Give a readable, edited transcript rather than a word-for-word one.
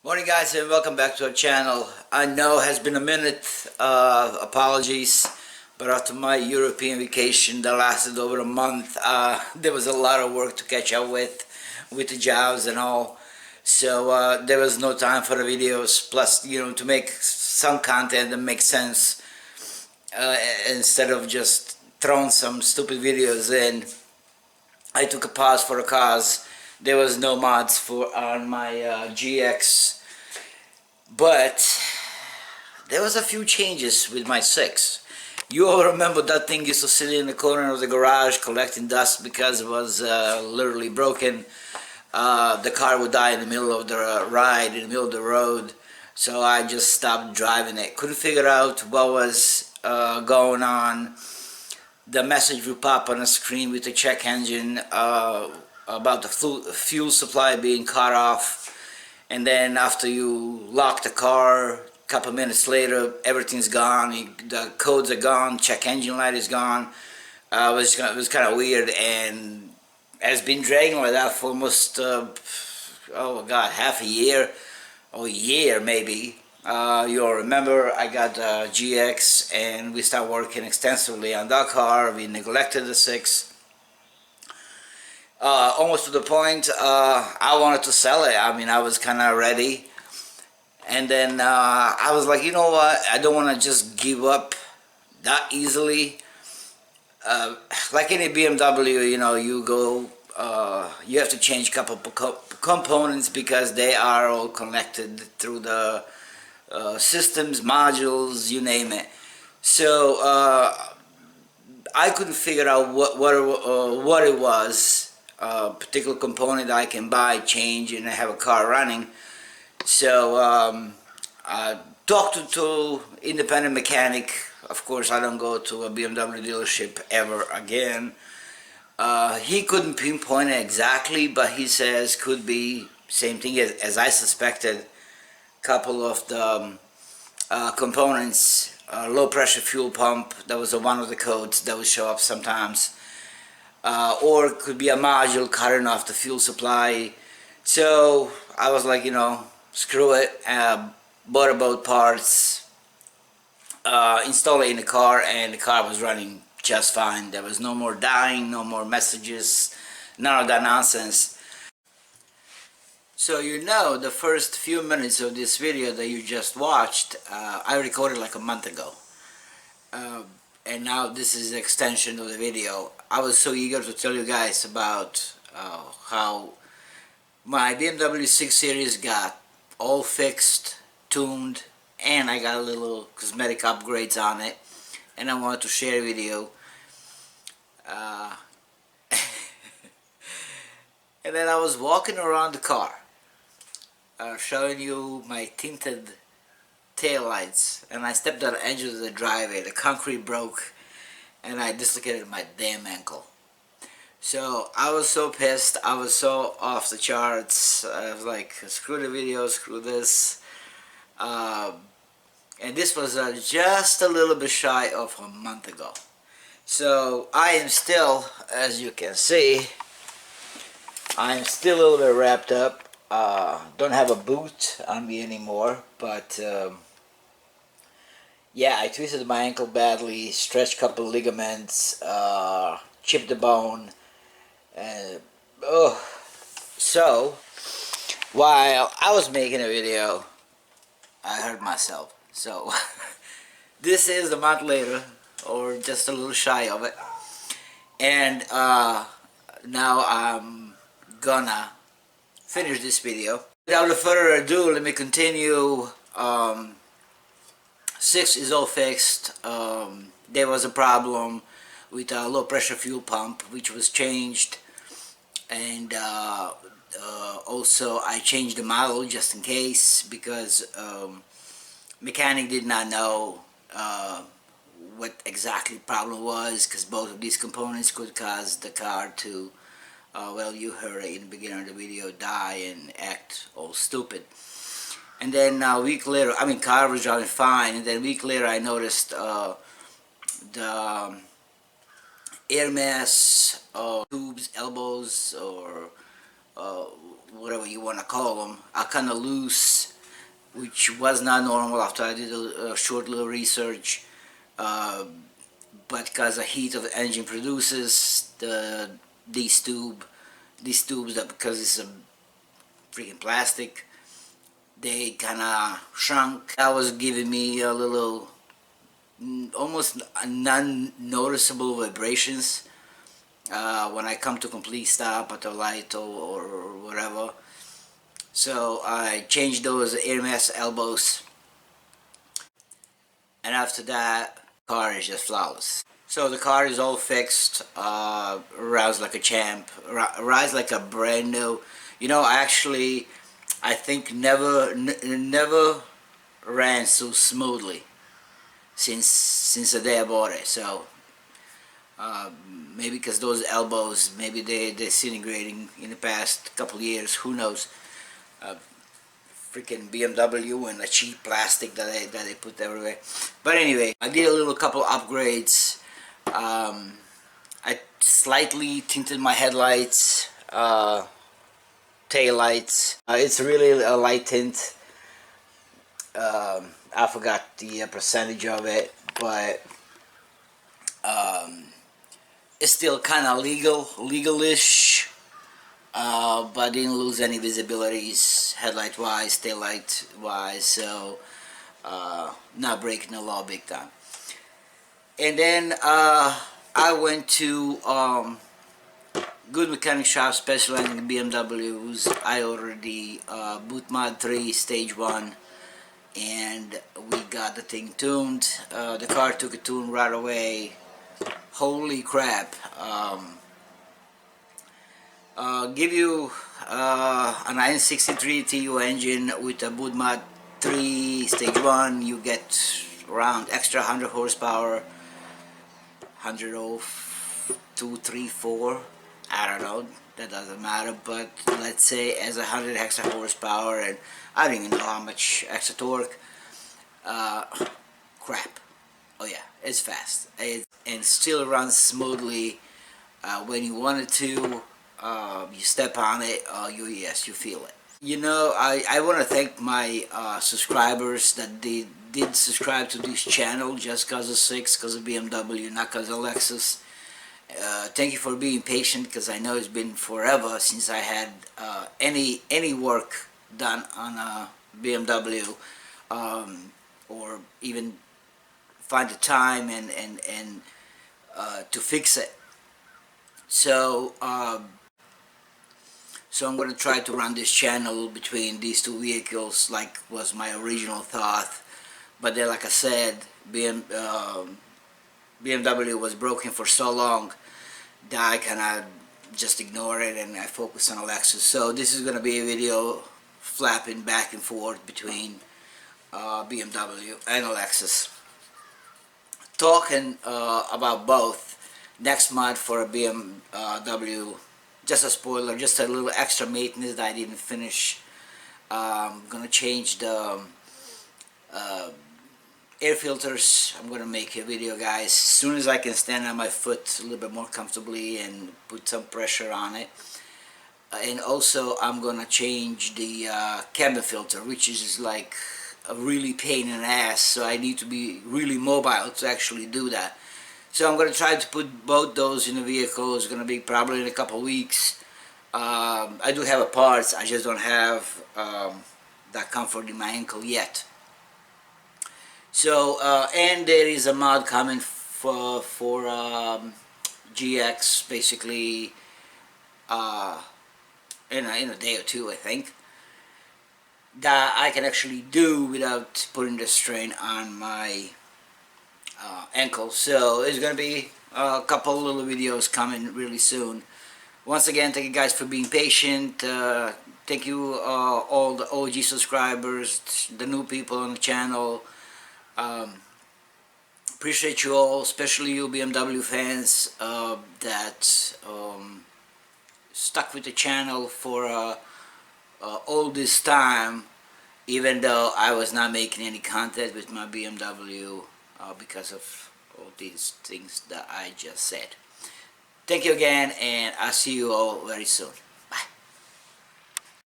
Morning guys and welcome back to our channel. I know it has been a minute, apologies, but after my European vacation that lasted over a month, there was a lot of work to catch up with the jobs and all. So there was no time for the videos, plus to make some content that makes sense, uh, instead of just throwing some stupid videos in. I took a pause for a cause. There was no mods for on my GX, but there was a few changes with my 6. You all remember that thing used to sit in the corner of the garage collecting dust because it was literally broken. The car would die in the middle of the ride, in the middle of the road, so I just stopped driving it. Couldn't figure out what was going on. The message would pop on the screen with the check engine about the fuel supply being cut off, and then after you lock the car, a couple minutes later, everything's gone. The codes are gone. Check engine light is gone. It was kind of weird, and has been dragging like that for almost oh god, half a year or a year maybe. You'll remember I got the GX, and we started working extensively on that car. We neglected the 6. Almost to the point I wanted to sell it. I mean, I was kind of ready, and then I was like, you know what? I don't want to just give up that easily. Like any BMW, you go, you have to change a couple of components because they are all connected through the systems, modules, you name it. So I couldn't figure out what it was. A particular component that I can buy, change, and have a car running. So I talked to independent mechanic. Of course, I don't go to a BMW dealership ever again. He couldn't pinpoint it exactly, but he says could be same thing as I suspected. Couple of the components, low pressure fuel pump. That was one of the codes that would show up sometimes. Or it could be a module cutting off the fuel supply. So I was like, screw it. Bought both parts, installed it in the car, and the car was running just fine. There was no more dying, no more messages, none of that nonsense. So the first few minutes of this video that you just watched, I recorded like a month ago. And now this is the extension of the video. I was so eager to tell you guys about how my BMW 6 Series got all fixed, tuned, and I got a little cosmetic upgrades on it, and I wanted to share with you. And then I was walking around the car, showing you my tinted tail lights, and I stepped on the edge of the driveway. The concrete broke, and I dislocated my damn ankle. So I was so pissed. I was so off the charts. I was like, screw the video, screw this. And this was just a little bit shy of a month ago. So I am still, as you can see, I am still a little bit wrapped up. Don't have a boot on me anymore, but yeah, I twisted my ankle badly, stretched a couple ligaments, chipped the bone, and oh. So while I was making a video, I hurt myself. So this is a month later, or just a little shy of it, and now I'm gonna finish this video. Without further ado, let me continue. 6 is all fixed. There was a problem with a low pressure fuel pump, which was changed, and also I changed the model just in case, because mechanic did not know what exactly the problem was, because both of these components could cause the car to, well, you heard it in the beginning of the video, die and act all stupid. And then a week later, I mean, car was driving fine, and then a week later I noticed the air mass, tubes, elbows, or whatever you want to call them, are kind of loose, which was not normal after I did a short little research. Uh, but because the heat of the engine produces these tubes, that because it's a freaking plastic, they kind of shrunk. That was giving me a little, almost non-noticeable vibrations when I come to complete stop at the light or whatever. So I changed those Hermes elbows, and after that, car is just flawless. So the car is all fixed, rides like a champ, rides like a brand new. You know, actually, I think never ran so smoothly since the day I bought it. So uh, maybe because those elbows, maybe they're disintegrating in the past couple of years. Who knows? Uh, Freaking BMW and the cheap plastic that they put everywhere. But anyway, I did a little couple upgrades. I slightly tinted my headlights, tail lights. It's really a light tint. I forgot the percentage of it, but it's still kind of legalish. But didn't lose any visibilities headlight wise, tail light wise, so not breaking the law big time. And then I went to Good Mechanic Shop specializing in BMWs. I ordered the Boot Mod 3 Stage 1, and we got the thing tuned. The car took a tune right away. Holy crap. Give you a 963 TU engine with a Boot Mod 3 Stage 1. You get around extra 100 horsepower, 102, 3, 4. I don't know, that doesn't matter, but let's say as 100 extra horsepower, and I don't even know how much extra torque. Crap. Oh yeah, it's fast. And still runs smoothly when you want it to. You step on it, you feel it. You know, I want to thank my subscribers that they did subscribe to this channel just because of 6, because of BMW, not because of Lexus. Thank you for being patient, because I know it's been forever since I had any work done on a BMW, or even find the time and to fix it. So so I'm going to try to run this channel between these two vehicles like was my original thought. But then, like I said, BMW was broken for so long that I kind of just ignore it and I focus on a Lexus. So this is going to be a video flapping back and forth between BMW and a Lexus. Talking about both, next month for a BMW, just a spoiler, just a little extra maintenance that I didn't finish. I'm gonna change the air filters. I'm gonna make a video, guys, as soon as I can stand on my foot a little bit more comfortably and put some pressure on it. And also I'm gonna change the cabin filter, which is like a really pain in the ass, so I need to be really mobile to actually do that. So I'm going to try to put both those in the vehicle. It's going to be probably in a couple of weeks. I do have a parts, I just don't have that comfort in my ankle yet. So and there is a mod coming for GX, basically in a day or two, I think, that I can actually do without putting the strain on my ankle. So there's gonna be a couple little videos coming really soon. Once again, thank you guys for being patient. Thank you all the OG subscribers, the new people on the channel. Appreciate you all, especially you BMW fans that stuck with the channel for all this time, even though I was not making any content with my BMW because of all these things that I just said. Thank you again, and I'll see you all very soon.